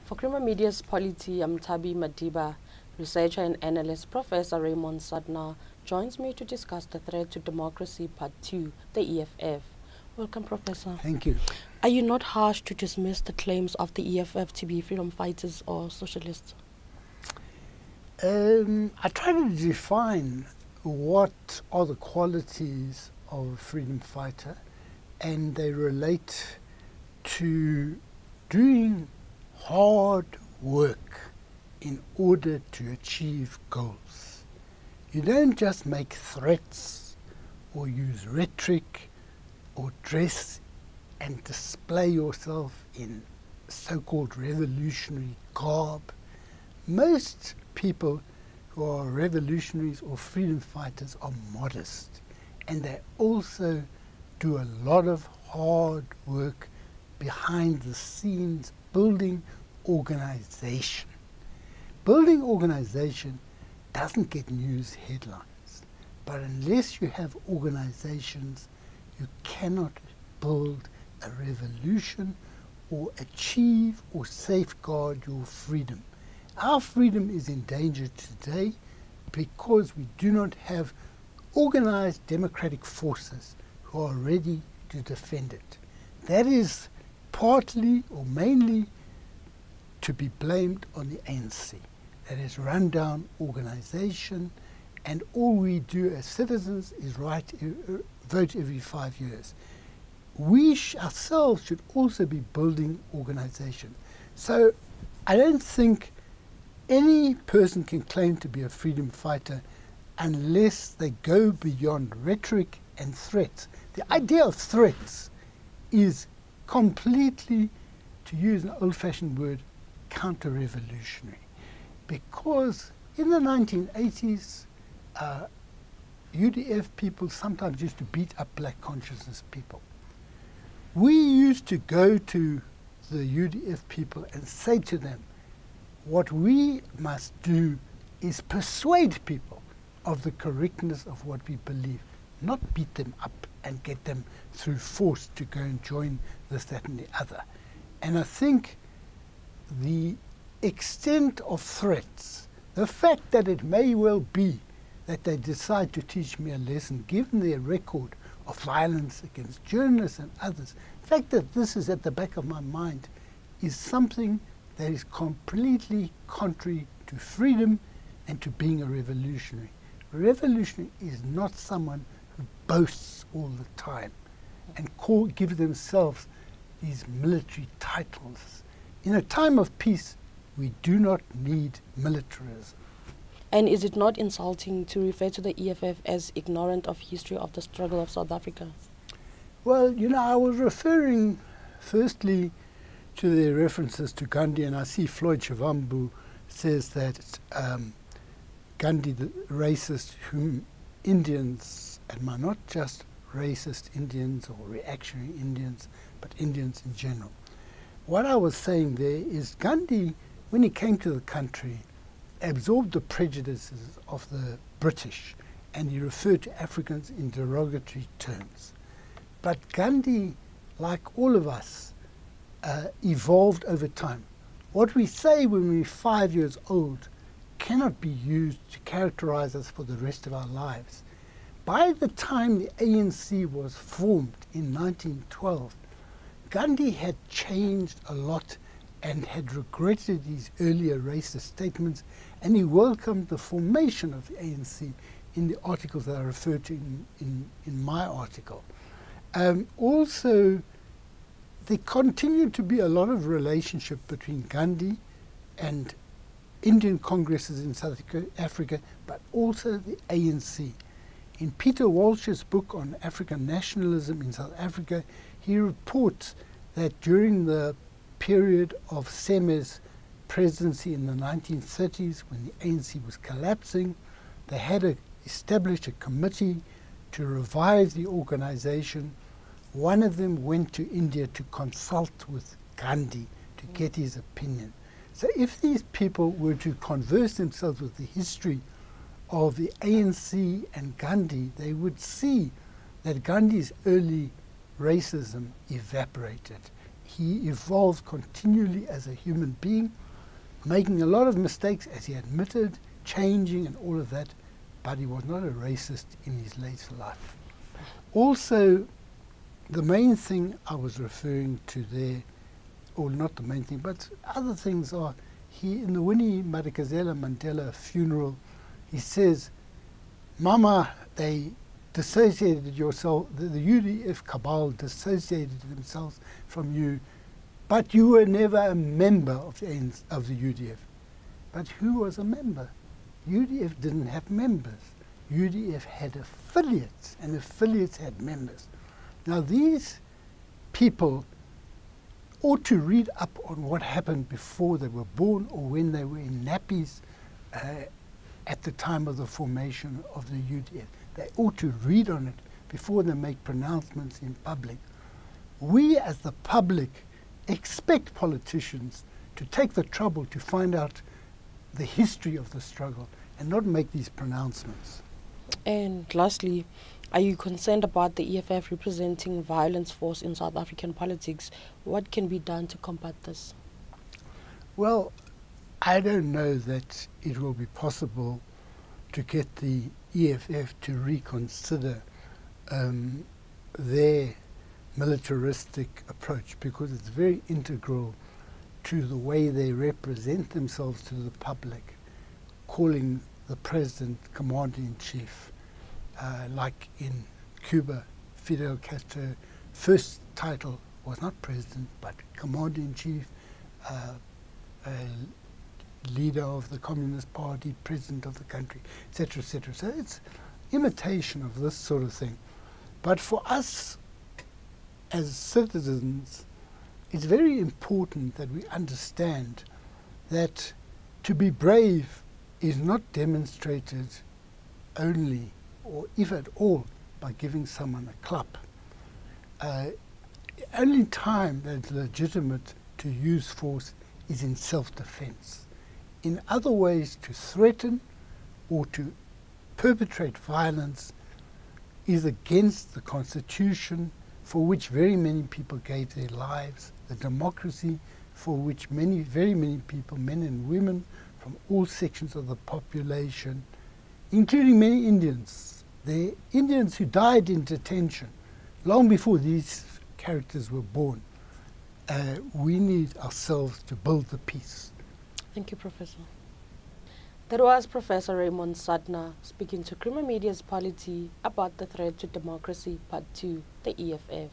For Creamer Media's Polity, I'm Thabi Madiba. Researcher and analyst Professor Raymond Suttner joins me to discuss the threat to democracy, Part 2, the EFF. Welcome, Professor. Thank you. Are you not harsh to dismiss the claims of the EFF to be freedom fighters or socialists? I try to define what are the qualities of a freedom fighter, and they relate to doing hard work in order to achieve goals. You don't just make threats or use rhetoric or dress and display yourself in so-called revolutionary garb. Most people who are revolutionaries or freedom fighters are modest, and they also do a lot of hard work behind the scenes building organization. Building organization doesn't get news headlines, but unless you have organizations, you cannot build a revolution or achieve or safeguard your freedom. Our freedom is in danger today because we do not have organized democratic forces who are ready to defend it. That is partly or mainly to be blamed on the ANC. That is run down organization, and all we do as citizens is vote every 5 years. We ourselves should also be building organization. So I don't think any person can claim to be a freedom fighter unless they go beyond rhetoric and threats. The idea of threats is completely, to use an old-fashioned word, counter-revolutionary. Because in the 1980s, UDF people sometimes used to beat up black consciousness people. We used to go to the UDF people and say to them, what we must do is persuade people of the correctness of what we believe, not beat them up and get them through force to go and join this, that and the other. And I think the extent of threats, the fact that it may well be that they decide to teach me a lesson, given their record of violence against journalists and others, the fact that this is at the back of my mind is something that is completely contrary to freedom and to being a revolutionary. A revolutionary is not someone who boasts all the time and give themselves these military titles. In a time of peace, we do not need militarism. And is it not insulting to refer to the EFF as ignorant of history of the struggle of South Africa? Well, you know, I was referring firstly to the references to Gandhi, and I see Floyd Shivambu says that Gandhi, the racist, whom Indians, and not just racist Indians or reactionary Indians, but Indians in general. What I was saying there is Gandhi, when he came to the country, absorbed the prejudices of the British, and he referred to Africans in derogatory terms. But Gandhi, like all of us, evolved over time. What we say when we're 5 years old cannot be used to characterize us for the rest of our lives. By the time the ANC was formed in 1912, Gandhi had changed a lot and had regretted his earlier racist statements, and he welcomed the formation of the ANC in the articles that I referred to in my article. Also, there continued to be a lot of relationship between Gandhi and Indian congresses in South Africa, but also the ANC. In Peter Walsh's book on African nationalism in South Africa, he reports that during the period of Seme's presidency in the 1930s, when the ANC was collapsing, they had established a committee to revive the organization. One of them went to India to consult with Gandhi to get his opinion. So if these people were to converse themselves with the history of the ANC and Gandhi, they would see that Gandhi's early racism evaporated. he evolved continually as a human being, making a lot of mistakes, as he admitted, changing and all of that, but he was not a racist in his later life. Also, the main thing I was referring to there, or not the main thing, but other things are, in the Winnie Madikizela Mandela funeral, he says, Mama, they dissociated yourself, the UDF cabal dissociated themselves from you, but you were never a member of the UDF. But who was a member? UDF didn't have members. UDF had affiliates, and affiliates had members. Now these people ought to read up on what happened before they were born or when they were in nappies at the time of the formation of the UDF. They ought to read on it before they make pronouncements in public. We as the public expect politicians to take the trouble to find out the history of the struggle and not make these pronouncements. And lastly, are you concerned about the EFF representing violence force in South African politics? What can be done to combat this? Well, I don't know that it will be possible to get the EFF to reconsider their militaristic approach, because it's very integral to the way they represent themselves to the public, calling the president commander-in-chief. Like in Cuba, Fidel Castro, first title was not president, but commander-in-chief, leader of the Communist Party, president of the country, etc., etc. So it's imitation of this sort of thing. But for us as citizens, it's very important that we understand that to be brave is not demonstrated only, or if at all, by giving someone a clap. Only time that it's legitimate to use force is in self-defense. In other ways, to threaten or to perpetrate violence is against the Constitution, for which very many people gave their lives, the democracy for which very many people, men and women from all sections of the population, including many Indians, the Indians who died in detention long before these characters were born. We need ourselves to build the peace. Thank you, Professor. That was Professor Raymond Suttner speaking to Creamer Media's Polity about the threat to democracy, Part 2, the EFF.